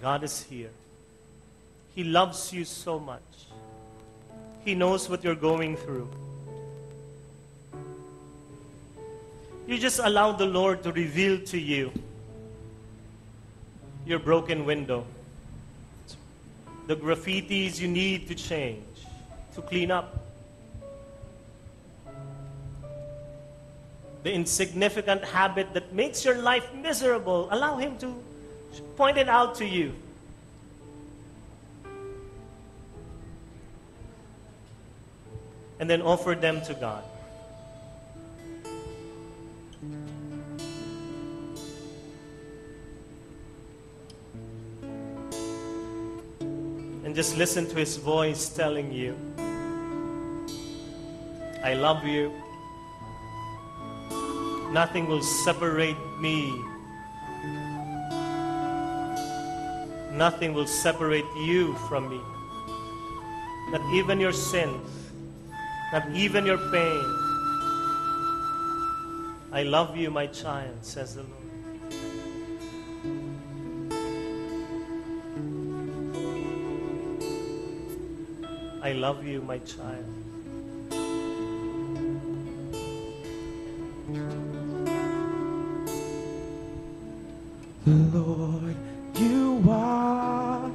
God is here. He loves you so much. He knows what you're going through. You just allow the Lord to reveal to you your broken window, the graffitis you need to change, to clean up, the insignificant habit that makes your life miserable. Allow Him to point it out to you. And then offer them to God. And just listen to His voice telling you, I love you. Nothing will separate me. Nothing will separate you from me. Not even your sins. Not even your pain. I love you, my child, says the Lord. I love you, my child. Lord, you are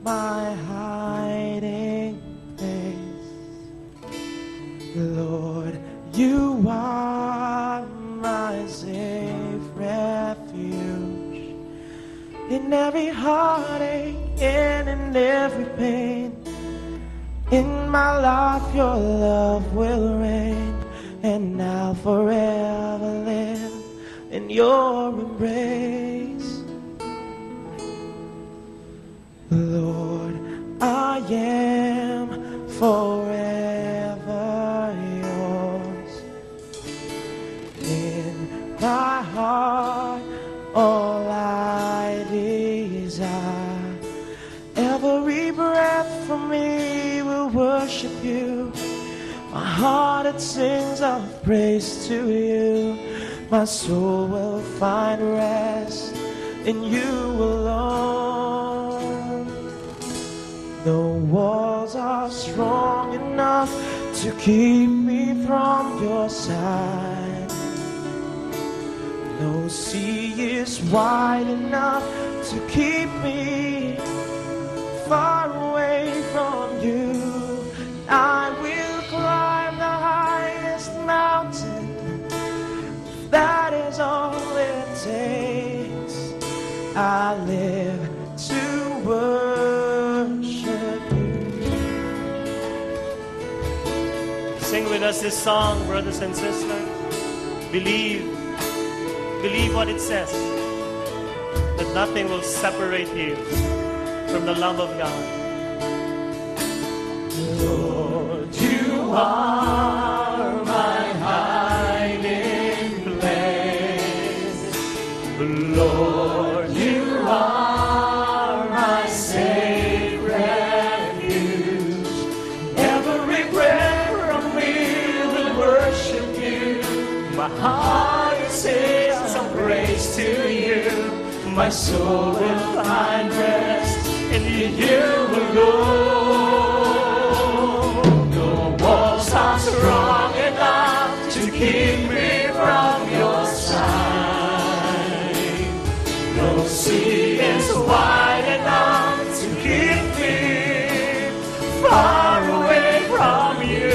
my hiding place. Lord, you are my safe refuge. In every heartache and in every pain, in my life your love will reign, and I'll forever live in your embrace. Lord, I am forever yours. In my heart, all I desire, every breath from me will worship you. My heart, it sings of praise to you. My soul will find rest in you alone. No walls are strong enough to keep me from your side. No sea is wide enough to keep me far away from you. I will climb the highest mountain. That is all it takes. I live to worship you. Sing with us this song, brothers and sisters. Believe what it says, that nothing will separate you from the love of God. Lord, you are my hiding place. Lord, you are my safe refuge. to you. My soul will find rest in you alone. No walls are strong enough to keep me from your side. No sea is wide enough to keep me far away from you.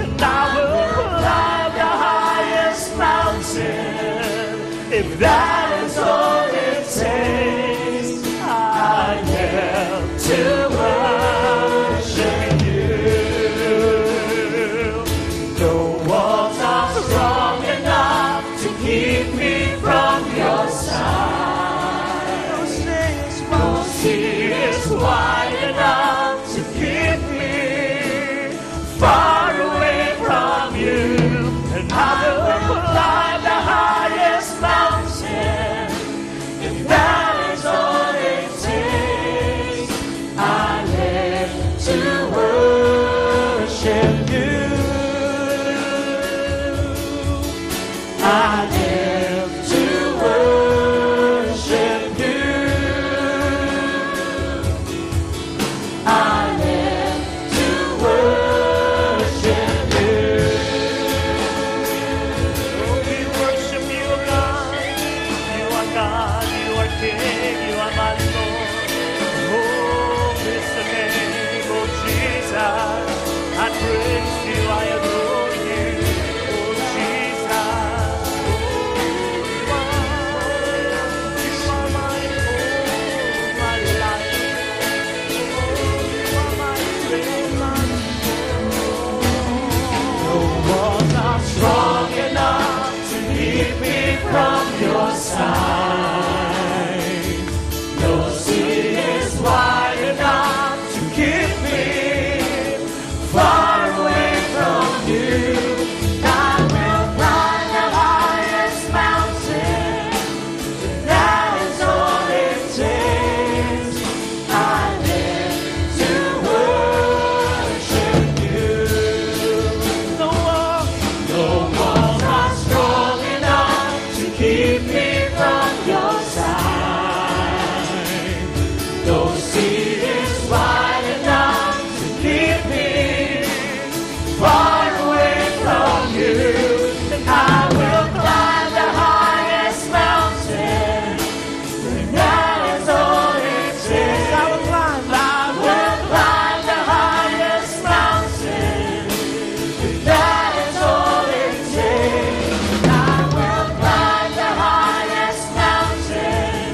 And I will climb the highest mountain if that is all it takes. I am to worship you. No walls are strong enough to keep me from your side. No sea is wide enough to keep me far away from you. And I will climb the highest mountain if that is all it takes. I live to worship you. I live to worship you. I live to worship you. We worship you, God. You are God, you are King, you are my Lord. Oh, it's the name of Jesus. I praise you, I adore you. Oh, Jesus. Oh, you are my home, my life. Oh, you are my strength, my No walls are strong enough to keep me from your side. No sea is wide enough to keep me far away from you. I will climb the highest mountain. That is all it takes. I live to worship you. No walls are strong enough to keep me from your side. No sea is wide enough to keep me far away from you. And I will climb the highest mountain. And that is all it takes. I will climb the highest mountain. If that is all it takes. I will climb the highest mountain.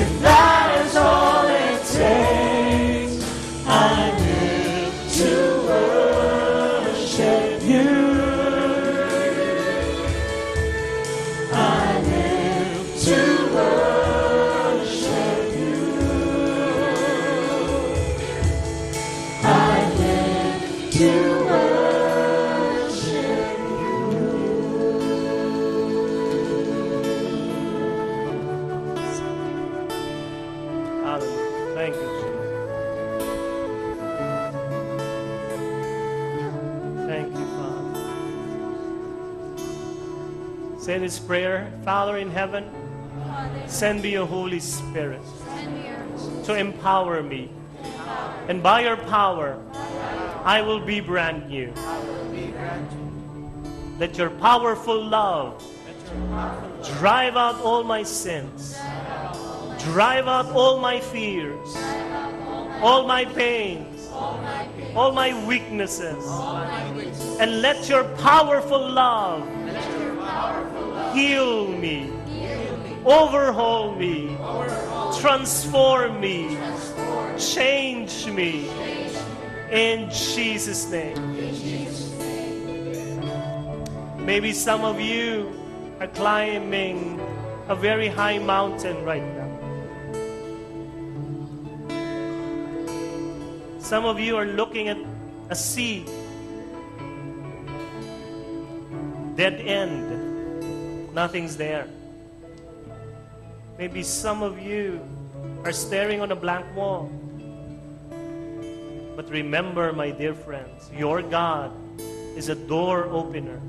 If that is all it takes. I live to worship you. I live to worship you. I live to worship Hallelujah. Thank you, Jesus. Thank you, Father. Say this prayer. Father in heaven, send me your Holy Spirit to empower me. And by your power, I will be brand new. Let your powerful love drive out all my sins. Drive out all my fears, all my pains, all my weaknesses. And let your powerful love heal me, overhaul me, transform me, change me. In Jesus' name. Maybe some of you are climbing a very high mountain right now. Some of you are looking at a sea, dead end, nothing's there. Maybe some of you are staring on a blank wall. But remember, my dear friends, your God is a door opener.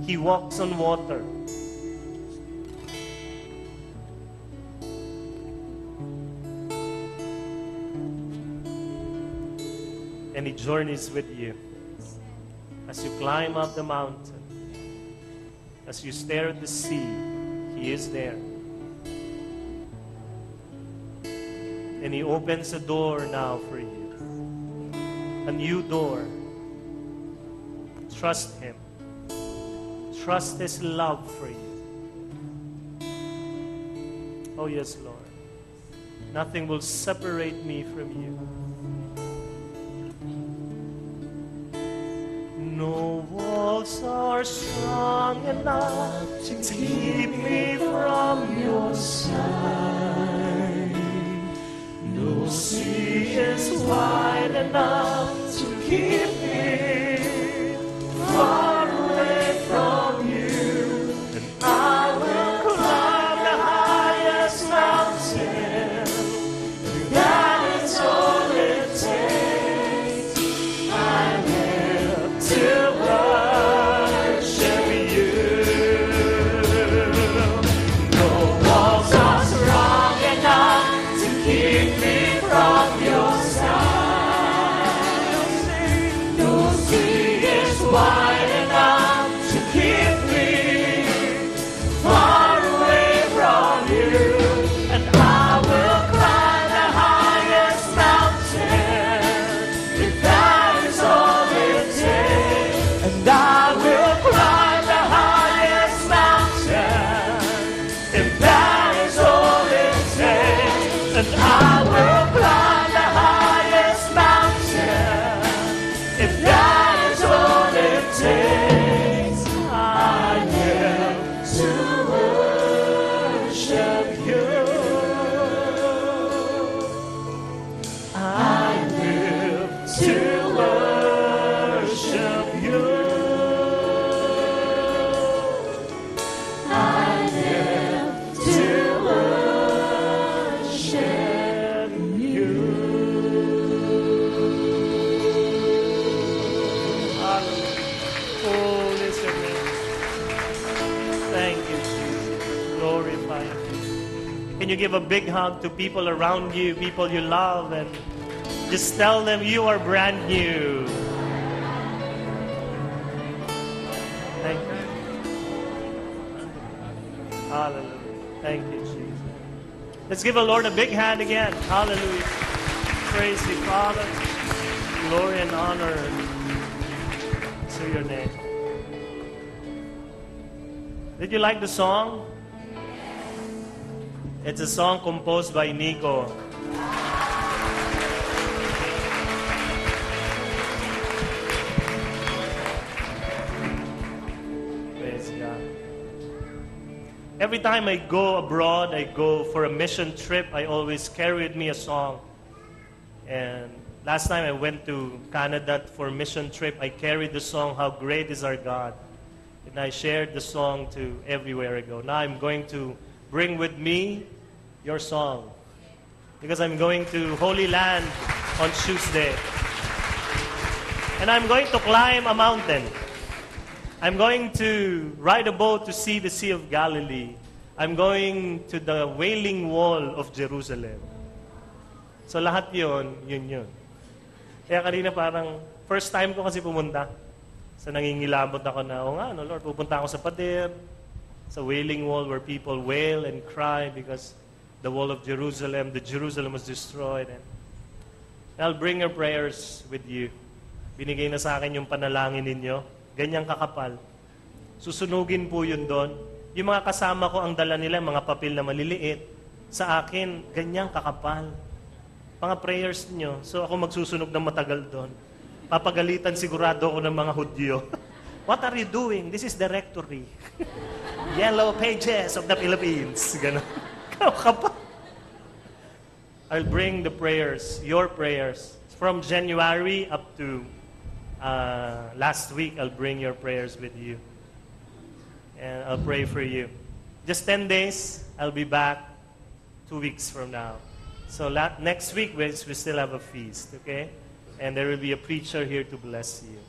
He walks on water. and He journeys with you. As you climb up the mountain, as you stare at the sea, He is there. And He opens a door now for you. A new door. Trust Him. Trust His love for you. Oh yes, Lord. Nothing will separate me from you. No walls are strong enough to keep me from your side. No sea is wide enough to keep me far away from you. And I will climb the highest mountain. That is all it takes. I live to worship you. No walls are strong enough to keep me from your side. No sea is wide enough to keep me far away from you. And I will climb the highest mountain if that is all it takes. And I will climb the highest mountain if that is all it takes. And I will climb the highest mountain if that is all it takes. I live to worship you. I live to worship you. I live to worship you. Hallelujah. Holy is your name. Thank you, Jesus. Glorify you. Can you give a big hug to people around you, people you love, and just tell them you are brand new. Thank you. Hallelujah. Thank you, Jesus. Let's give the Lord a big hand again. Hallelujah. Praise you, Father. Glory and honor to your name. Did you like the song? It's a song composed by Nico. Praise God. Every time I go abroad, I go for a mission trip, I always carry with me a song. And last time I went to Canada for a mission trip, I carried the song, How Great Is Our God. And I shared the song to everywhere I go. Now I'm going to bring with me your song. Because I'm going to Holy Land on Tuesday. And I'm going to climb a mountain. I'm going to ride a boat to see the Sea of Galilee. I'm going to the Wailing Wall of Jerusalem. So lahat yun. Kaya kanina parang first time ko kasi pumunta. So nangingilabot ako na, Lord, pupunta ako sa pader, sa Wailing Wall where people wail and cry because the wall of Jerusalem, the Jerusalem was destroyed. And I'll bring your prayers with you. Binigay na sa akin yung panalangin ninyo. Ganyang kakapal. Susunugin po yun doon. Yung mga kasama ko, ang dala nila, mga papel na maliliit. Sa akin, ganyang kakapal. Mga prayers nyo. So ako magsusunog ng matagal doon. Papagalitan sigurado ako ng mga Hudyo. What are you doing? This is the rectory. Yellow pages of the Philippines. Ganon. Kapal. I'll bring the prayers, your prayers. From January up to last week, I'll bring your prayers with you. And I'll pray for you. Just 10 days, I'll be back 2 weeks from now. So next week, we still have a feast, okay? And there will be a preacher here to bless you.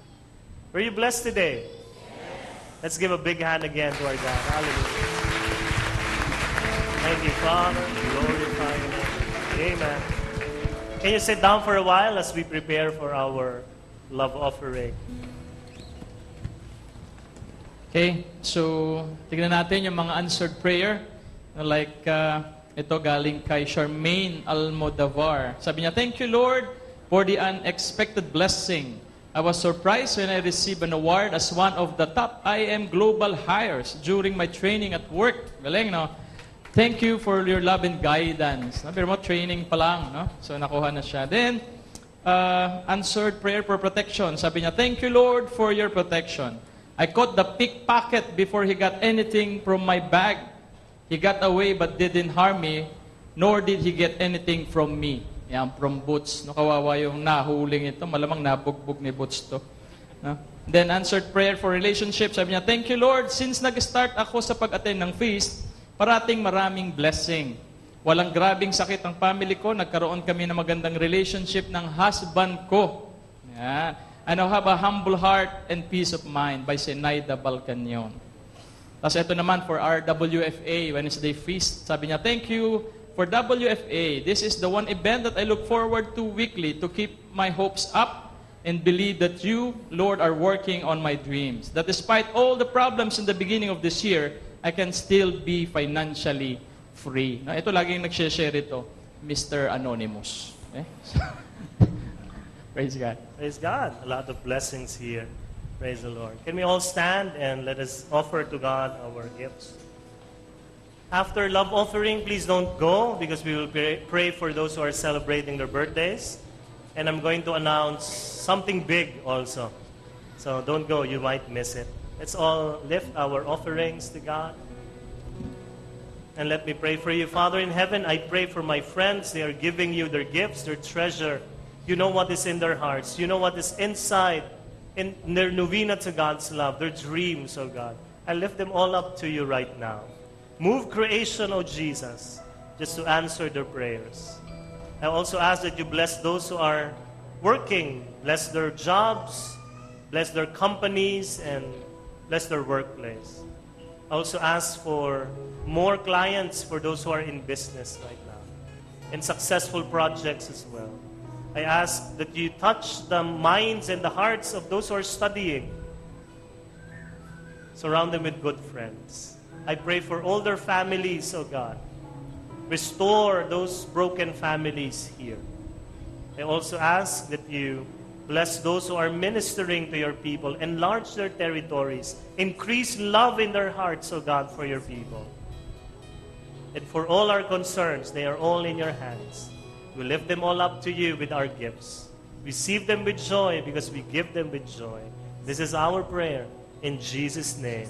Were you blessed today? Yes. Let's give a big hand again to our God. Hallelujah. Thank you, Father. Glorify your name. Amen. Can you sit down for a while as we prepare for our love offering? Okay, so tignan natin yung mga answered prayer. Like, ito galing kay Charmaine Almodovar. Sabi niya, thank you Lord for the unexpected blessing. I was surprised when I received an award as one of the top IM global hires during my training at work. Galing, no? Thank you for your love and guidance. Pero mo, training pa lang, no? So, nakuha na siya. Then, answered prayer for protection. Sabi niya, thank you Lord for your protection. I caught the pickpocket before he got anything from my bag. He got away but didn't harm me, nor did he get anything from me. Yan, from Boots. No, kawawa yung nahuling ito. Malamang nabugbog ni Boots to. No? Then answered prayer for relationships. Sabi niya, thank you Lord, since nag-start ako sa pag-attend ng feast, parating maraming blessing. Walang grabing sakit ang family ko. Nagkaroon kami ng magandang relationship ng husband ko. Yan. I now have a humble heart and peace of mind by Zenaida Balcanyon. Tapos ito naman for our WFA, Wednesday Feast. Sabi niya, thank you for WFA. This is the one event that I look forward to weekly to keep my hopes up and believe that you, Lord, are working on my dreams. That despite all the problems in the beginning of this year, I can still be financially free. No, ito laging nag-share ito, Mr. Anonymous. Okay? Praise God. Praise God. A lot of blessings here. Praise the Lord. Can we all stand and let us offer to God our gifts? After love offering, please don't go because we will pray for those who are celebrating their birthdays. And I'm going to announce something big also. So don't go, you might miss it. Let's all lift our offerings to God. And let me pray for you. Father in heaven, I pray for my friends. They are giving you their gifts, their treasure. You know what is in their hearts. You know what is inside in their novena to God's love, their dreams, oh God. I lift them all up to you right now. Move creation, oh Jesus, just to answer their prayers. I also ask that you bless those who are working, bless their jobs, bless their companies, and bless their workplace. I also ask for more clients for those who are in business right now, and successful projects as well. I ask that you touch the minds and the hearts of those who are studying. Surround them with good friends. I pray for older families, oh God. Restore those broken families here. I also ask that you bless those who are ministering to your people. Enlarge their territories. Increase love in their hearts, oh God, for your people. And for all our concerns, they are all in your hands. We lift them all up to you with our gifts. Receive them with joy because we give them with joy. This is our prayer in Jesus' name.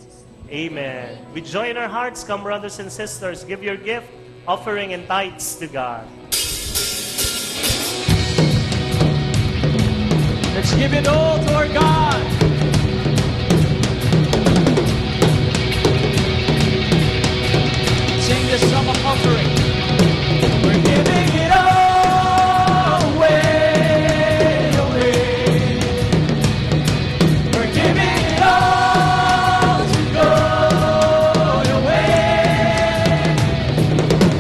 Amen. With joy in our hearts, come brothers and sisters, give your gift, offering and tithes to God. Let's give it all to our God. Sing this song of offering. We're giving it all away, away. We're giving it all to go your way.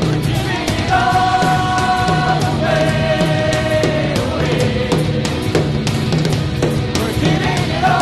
We're giving it all away, away. We're giving it all.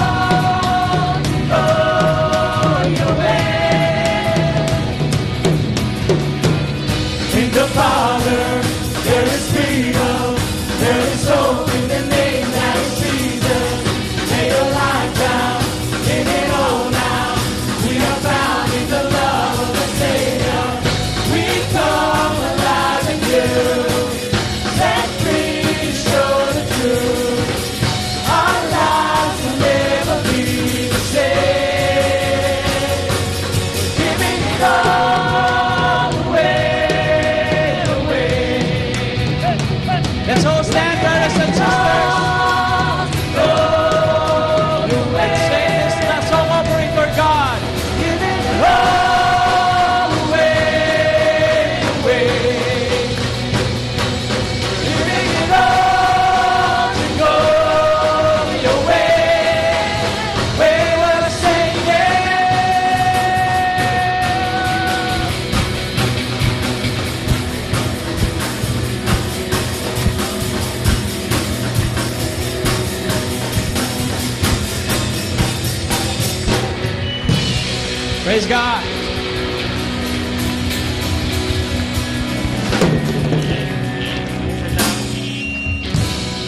Praise God.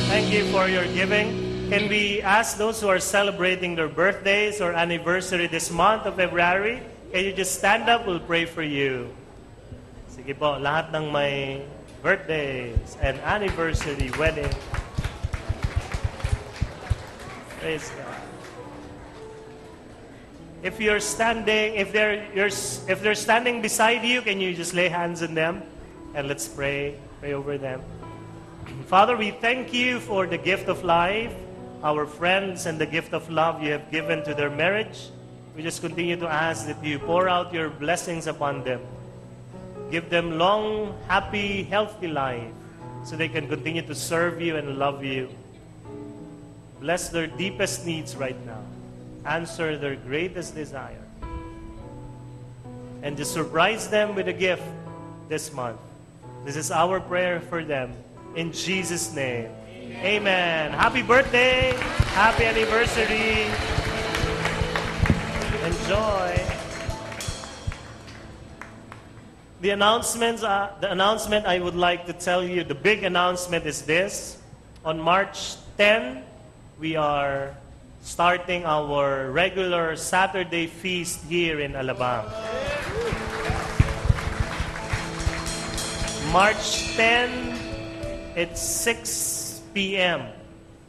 Thank you for your giving. Can we ask those who are celebrating their birthdays or anniversary this month of February, can you just stand up? We'll pray for you. Sige po, lahat ng may birthdays and anniversary, wedding. Praise God. If you're standing, if they're standing beside you, can you just lay hands on them and let's pray over them. Father, we thank you for the gift of life, our friends, and the gift of love you have given to their marriage. We just continue to ask that you pour out your blessings upon them. Give them long, happy, healthy life so they can continue to serve you and love you. Bless their deepest needs right now. Answer their greatest desire. And just surprise them with a gift this month. This is our prayer for them. In Jesus' name. Amen. Happy birthday. Happy anniversary. Enjoy. The announcement I would like to tell you, the big announcement is this. On March 10, we are starting our regular Saturday feast here in Alabang. March 10, it's 6 p.m.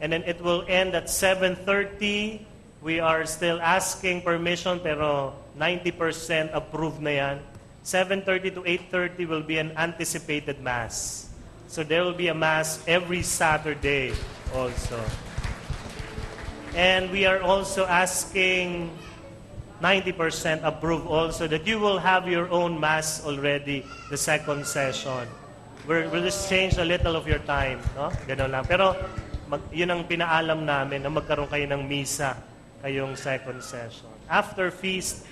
And then it will end at 7:30. We are still asking permission pero 90% approved na yan. 7:30 to 8:30 will be an anticipated Mass. So there will be a Mass every Saturday also. And we are also asking 90% approve also that you will have your own Mass already the second session. We'll just change a little of your time, no? Ganun lang. Pero yun ang pinaalam namin na magkaroon kayo ng misa kayong second session. After feast,